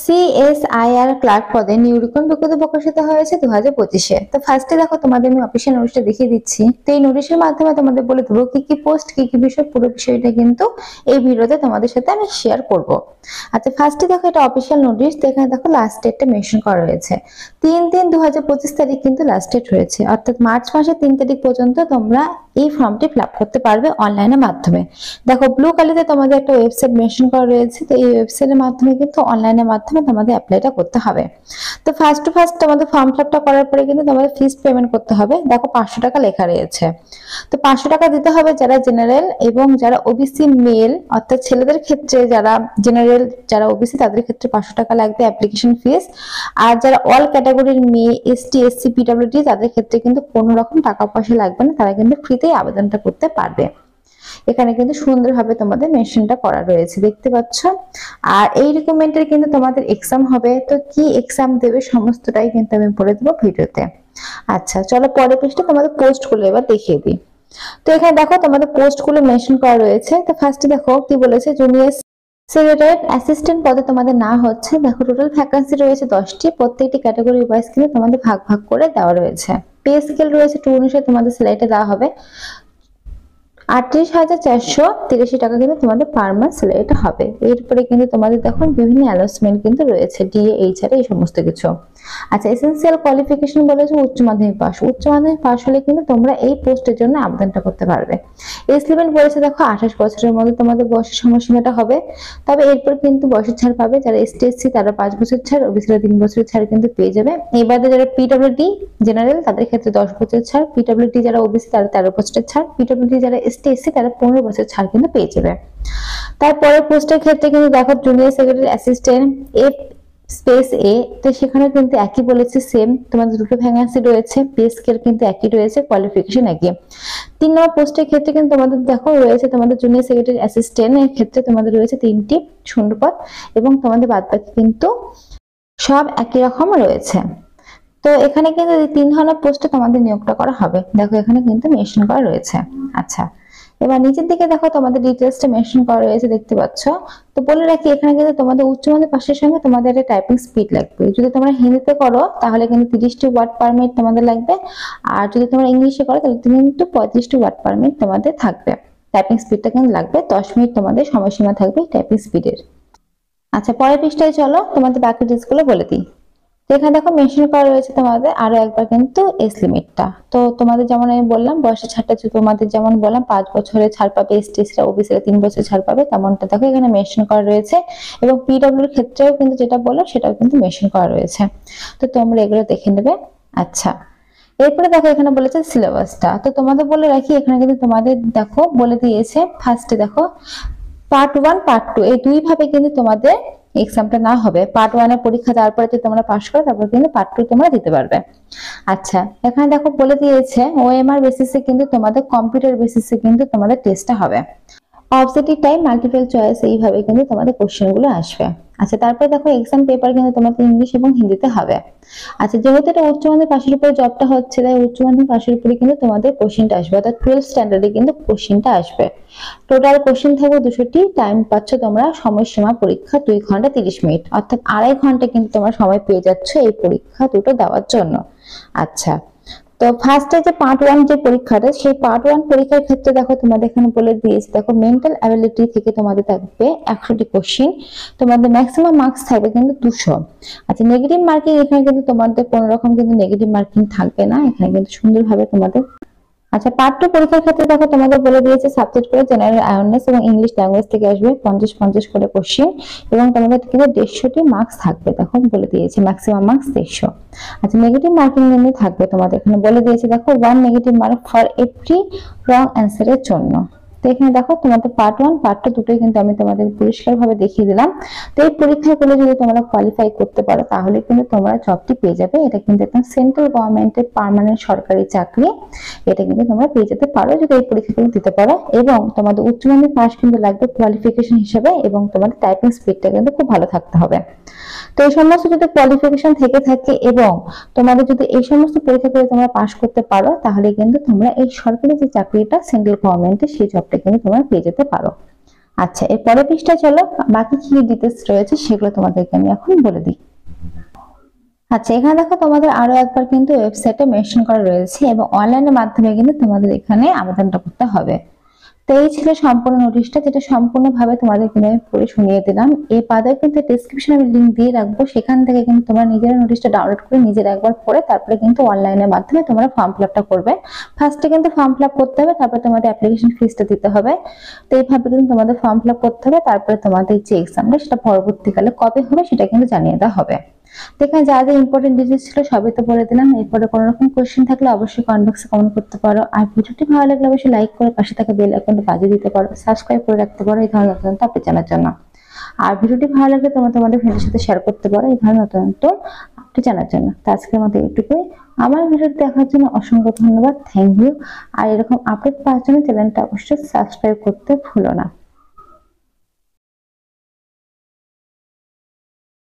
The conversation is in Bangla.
সিএসআইআর ক্লার্ক পদে নিয়োগ বিজ্ঞপ্তি প্রকাশিত হয়েছে 2025-এ। তো ফার্স্টে দেখো তোমাদের আমি অফিসিয়াল নোটিশটা দেখিয়ে দিচ্ছি। তো এই নোটিশের মাধ্যমে তোমাদের বলে দেবো কি কি পোস্ট, কি কি বিষয়, পুরো বিষয়টা কিন্তু এই ভিডিওতে তোমাদের সাথে আমি শেয়ার করব। আচ্ছা, ফার্স্টে দেখো এটা অফিসিয়াল নোটিশ। তো এখানে দেখো লাস্ট ডেটটা মেনশন করা রয়েছে 3/3/2025 তারিখ কিন্তু লাস্ট ডেট রয়েছে, অর্থাৎ মার্চ মাসের 3 তারিখ পর্যন্ত তোমরা এই ফর্মটি ফিল আপ করতে পারবে অনলাইনের মাধ্যমে। দেখো ব্লু কালারে তোমাদের একটা ওয়েবসাইট মেনশন করা রয়েছে। তো এই ওয়েবসাইটের মাধ্যমে কিন্তু অনলাইনের মাধ্যমে তোমাদের অ্যাপ্লাইটা করতে হবে। তো ফার্স্ট তোমাদের ফর্ম ফিল আপটা করার পরে কিন্তু তোমাদের ফিস পেমেন্ট করতে হবে। দেখো 500 টাকা লেখা রয়েছে। তো 500 টাকা দিতে হবে যারা জেনারেল এবং যারা ওবিসি মেল, অর্থাৎ ছেলেদের ক্ষেত্রে যারা জেনারেল, যারা ওবিসি তাদের ক্ষেত্রে 500 টাকা লাগবে অ্যাপ্লিকেশন ফিস। আর যারা অল ক্যাটাগরির মেয়ে, এসটি, এসসি, পিডব্লিউডি তাদের ক্ষেত্রে কিন্তু কোনো রকম টাকা পয়সা লাগবে না, তারা কিন্তু ফ্রিতেই আবেদনটা করতে পারবে। এখানে কিন্তু সুন্দরভাবে তোমাদের মেনশনটা করা রয়েছে, দেখতে পাচ্ছ। আর এই রিক্রুটমেন্টের কিন্তু তোমাদের এক্সাম হবে। তো কি এক্সাম দেবে সমস্তটাই কিন্তু আমি বলে দেবো ভিডিওতে। আচ্ছা চলো পরের পেজটা তোমাদের পোস্ট গুলো এবার দেখিয়ে দিই। তো এখানে দেখো তোমাদের পোস্ট গুলো মেনশন করা রয়েছে। তো ফার্স্টে দেখো কি বলেছে, জুনিয়র সেক্রেটারিয়েট অ্যাসিস্ট্যান্ট পদে তোমাদের না হচ্ছে। দেখো টোটাল ভ্যাকান্সি রয়েছে 10টি, প্রত্যেকটি ক্যাটাগরি ওয়াইজ কিন্তু তোমাদের ভাগ ভাগ করে দেওয়া রয়েছে। পে স্কেল রয়েছে 2 অনুসারে তোমাদের স্যালারিটা দেওয়া হবে 38,483 টাকা কিন্তু তোমাদের পার মান্থ স্যালারিটা হবে। এরপরে কিন্তু তোমাদের দেখো বিভিন্ন অ্যানাউন্সমেন্ট কিন্তু রয়েছে, ডিএ, এইচআর, এই সমস্ত কিছু। আচ্ছা, এসেনশিয়াল কোয়ালিফিকেশন বলেছে উচ্চ মাধ্যমিক পাস। উচ্চ মাধ্যমিক পাস হলে কিন্তু তোমরা এই পোস্টের জন্য আবেদনটা করতে পারবে। এজ লিমিট বলেছে দেখো 28 বছরের মধ্যে তোমাদের বয়সের সময়সীমাটা হবে। তবে এরপর কিন্তু বয়সের ছাড় পাবে যারা এসটি, এসসি তারা 5 বছর ছাড়, ওবিসিরা 3 বছরের ছাড় কিন্তু পেয়ে যাবে। এবারে যারা পিডব্লিউডি জেনারেল তাদের ক্ষেত্রে 10 বছরের ছাড়, পিডব্লিউডি যারা ওবিসি তারা 13 বছরের ছাড়, পিডব্লিউডি যারা এসটি, এসসি তারা 15 বছরের ছাড় কিন্তু পেয়ে যাবে। তারপরে পোস্টের ক্ষেত্রে কিন্তু দেখো জুনিয়র সেক্রেটারি অ্যাসিস্ট্যান্ট এফ স্পেস এ, তো সেখানে কিন্তু একই বলেছে, সেম তোমাদের দুটো ভ্যাকান্সি রয়েছে, পে স্কেল কিন্তু একই রয়েছে, কোয়ালিফিকেশন একই। 3 নম্বর পোস্টের ক্ষেত্রে কিন্তু তোমাদের দেখো রয়েছে তোমাদের জুনিয়র সেক্রেটারি অ্যাসিস্ট্যান্ট এর ক্ষেত্রে তোমাদের রয়েছে 3টি শূন্যপদ এবং তোমাদের বাদবাকি কিন্তু সব একই রকম রয়েছে। তো এখানে কিন্তু 3 ধরনের পোস্টে তোমাদের নিয়োগটা করা হবে, দেখো এখানে কিন্তু মেনশন করা রয়েছে। আচ্ছা, এবার নিচের দিকে দেখো তোমাদের ডিটেইলসটা মেনশন করা রয়েছে, দেখতে পাচ্ছ। তো বলে রাখি এখানে কিন্তু তোমাদের উচ্চ মাধ্যমিক পাশের সঙ্গে তোমাদের একটা টাইপিং স্পিড লাগবে। যদি তোমরা হিন্দিতে করো তাহলে কিন্তু 30টি ওয়ার্ড পার মিনিট তোমাদের লাগবে, আর যদি তোমরা ইংলিশে করো তাহলে কিন্তু 35টি ওয়ার্ড পার মিনিট তোমাদের থাকবে। টাইপিং স্পিডটা কিন্তু লাগবে, 10 মিনিট তোমাদের সময়সীমা থাকবে টাইপিং স্পিডের। আচ্ছা, পরের পৃষ্ঠায় চলো তোমাদের বাকি ডিটেইলসগুলো বলে দিই। এখানে দেখো মেনশন করা রয়েছে তোমাদের আরো একবার কিন্তু এজ লিমিটটা। তো তোমাদের যেমন আমি বললাম বয়সের ছাড়টা তোমাদের যেমন বললাম 5 বছরের ছাড় পাবে, এসটিসরা ওবিসিরা 3 বছরের ছাড় পাবে, তেমনটা দেখো এখানে মেনশন করা রয়েছে। এবং পিডব্লিউর ক্ষেত্রেও কিন্তু যেটা বললাম সেটাও কিন্তু মেনশন করা রয়েছে। তো তোমরা এগুলো দেখে নেবে। আচ্ছা, এরপরে দেখো এখানে বলেছে সিলেবাসটা। তো তোমাদের বলে রাখি এখানে কিন্তু তোমাদের দেখো বলে দিয়েছে ফার্স্টে দেখো পার্ট 1 পার্ট 2 এই দুই ভাবে কিন্তু তোমাদের এক্সামটা না হবে। পার্ট 1 এর পরীক্ষা দেওয়ার পরে যদি তোমরা পাস করো তারপর কিন্তু পার্ট 2 তোমরা দিতে পারবে। আচ্ছা, এখানে দেখো বলে দিয়েছে ওএমআর বেসিসে কিন্তু তোমাদের কম্পিউটার বেসিসে কিন্তু তোমাদের টেস্টটা হবে। অবজেক্টিভ টাইপ, মাল্টিপল চয়েস, এইভাবে কিন্তু তোমাদের কোশ্চেনগুলো আসবে। আচ্ছা, তারপরে দেখো এক্সাম পেপার কিন্তু তোমাদের ইংলিশ এবং হিন্দিতে হবে। আচ্ছা, যেহেতু এটা উচ্চ মাধ্যমিক পাশের উপরে জবটা হচ্ছে তাই উচ্চ মাধ্যমিক পাশের উপরে কিন্তু তোমাদের কোশ্চেনটা আসবে, অর্থাৎ 12 স্ট্যান্ডার্ডে কিন্তু কোশ্চেনটা আসবে। টোটাল কোশ্চেন থাকবে 200টি। টাইম পাচ্ছ তোমরা সময়সীমা পরীক্ষা 2 ঘন্টা 30 মিনিট, অর্থাৎ 2.5 ঘন্টা কিন্তু তোমরা সময় পেয়ে যাচ্ছ এই পরীক্ষা দুটো দেওয়ার জন্য। আচ্ছা, তো ফার্স্টে যে পার্ট 1 যে পরীক্ষাটা, সেই পার্ট 1 পরীক্ষার ক্ষেত্রে দেখো তোমাদের এখানে বলে দিয়েছে দেখো মেন্টাল অ্যাবিলিটি থেকে তোমাদের থাকবে 100টি কোশ্চেন, তোমাদের ম্যাক্সিমাম মার্কস থাকবে কিন্তু 200। আচ্ছা, নেগেটিভ মার্কিং এখানে কিন্তু তোমাদের কোনো রকম কিন্তু নেগেটিভ মার্কিং থাকবে না, এখানে কিন্তু সুন্দরভাবে তোমাদের। আচ্ছা, পার্ট 2 পরীক্ষার ক্ষেত্রে দেখো তোমাদের বলে দিয়েছে সাবজেক্ট করে জেনারেল অ্যাওয়ারনেস এবং ইংলিশ ল্যাঙ্গুয়েজ থেকে আসবে 50 করে কোশ্চেন এবং তোমাদের কিন্তু 150টি মার্কস থাকবে, দেখো বলে দিয়েছে ম্যাক্সিমাম মার্কস 150। আচ্ছা, নেগেটিভ মার্কিং কিন্তু থাকবে তোমাদের এখানে বলে দিয়েছে দেখো 1 নেগেটিভ মার্ক ফর এভরি রং অ্যান্সারের জন্য। তো এখানে দেখো তোমাদের পার্ট 1 পার্ট 2 দুটোই কিন্তু আমি তোমাদের পরিষ্কার ভাবে দেখিয়ে দিলাম। তো এই পরীক্ষাগুলো যদি তোমরা কোয়ালিফাই করতে পারো তাহলে কিন্তু তোমরা জবটি পেয়ে যাবে। এটা কিন্তু একদম সেন্ট্রাল গভর্নমেন্টের পার্মানেন্ট সরকারি চাকরি, এটা কিন্তু তোমরা পেয়ে যেতে পারো যদি এই পরীক্ষাগুলো দিতে পারো। এবং তোমাদের উচ্চ মাধ্যমিক পাস কিন্তু লাগবে কোয়ালিফিকেশন হিসেবে, এবং তোমাদের টাইপিং স্পিডটা কিন্তু খুব ভালো থাকতে হবে। তো এই সমস্ত যদি কোয়ালিফিকেশন থেকে থাকে এবং তোমাদের যদি এই সমস্ত পরীক্ষা করে তোমরা পাস করতে পারো তাহলে কিন্তু তোমরা এই সরকারি যে চাকরিটা সেন্ট্রাল গভর্নমেন্টের সেই জবটা কিন্তু তোমরা পেয়ে যেতে পারো। আচ্ছা, এর পরের পৃষ্ঠায় চলো, বাকি কি ডিটেলস রয়েছে সেগুলো তোমাদেরকে আমি এখন বলে দিই। আচ্ছা, এখানে দেখো তোমাদের আরো একবার কিন্তু ওয়েবসাইটে মেনশন করা রয়েছে এবং অনলাইনের মাধ্যমে কিন্তু তোমাদের এখানে আবেদনটা করতে হবে। তো এই ছিল সম্পূর্ণ নোটিশটা, যেটা সম্পূর্ণভাবে তোমাদেরকে আমি পড়ে শুনিয়ে দিলাম। এই বাদেও কিন্তু ডেসক্রিপশনে আমি লিংক দিয়ে রাখবো, সেখান থেকে কিন্তু তোমরা নিজেরা নোটিশটা ডাউনলোড করে নিজেরা একবার পড়ে তারপরে কিন্তু অনলাইনের মাধ্যমে তোমরা ফর্ম ফিল আপটা করবে। ফার্স্টে কিন্তু ফর্ম ফিল আপ করতে হবে, তারপরে তোমাদের অ্যাপ্লিকেশন ফিসটা দিতে হবে। তো এইভাবে কিন্তু তোমাদের ফর্ম ফিল আপ করতে হবে, তারপরে তোমাদের যে এক্সামটা সেটা পরবর্তীকালে কবে হবে সেটা কিন্তু জানিয়ে দেওয়া হবে। দেখেন যা যা ইম্পর্টেন্ট ডিটেইলস ছিল সবই তো বলে দিলাম। এরপরে কোনো রকম কোশ্চেন থাকলে অবশ্যই কমেন্ট বক্সে কমেন্ট করতে পারো। আর ভিডিওটি ভালো লাগলে অবশ্যই লাইক করে পাশে থাকা বেল আইকনটা বাজিয়ে দিতে পারো, সাবস্ক্রাইব করে রাখতে পারো এই ধরনের নতুন নতুন আপডেট জানার জন্য। আর ভিডিওটি ভালো লাগলে তোমরা তোমাদের ফ্রেন্ডের সাথে শেয়ার করতে পারো এই ধরনের নতুন নতুন আপডেট জানার জন্য। তো আজকের মতো এইটুকুই। আমার ভিডিওটি দেখার জন্য অসংখ্য ধন্যবাদ, থ্যাংক ইউ। আর এরকম আপডেট পাওয়ার জন্য চ্যানেলটা অবশ্যই সাবস্ক্রাইব করতে ভুলো না।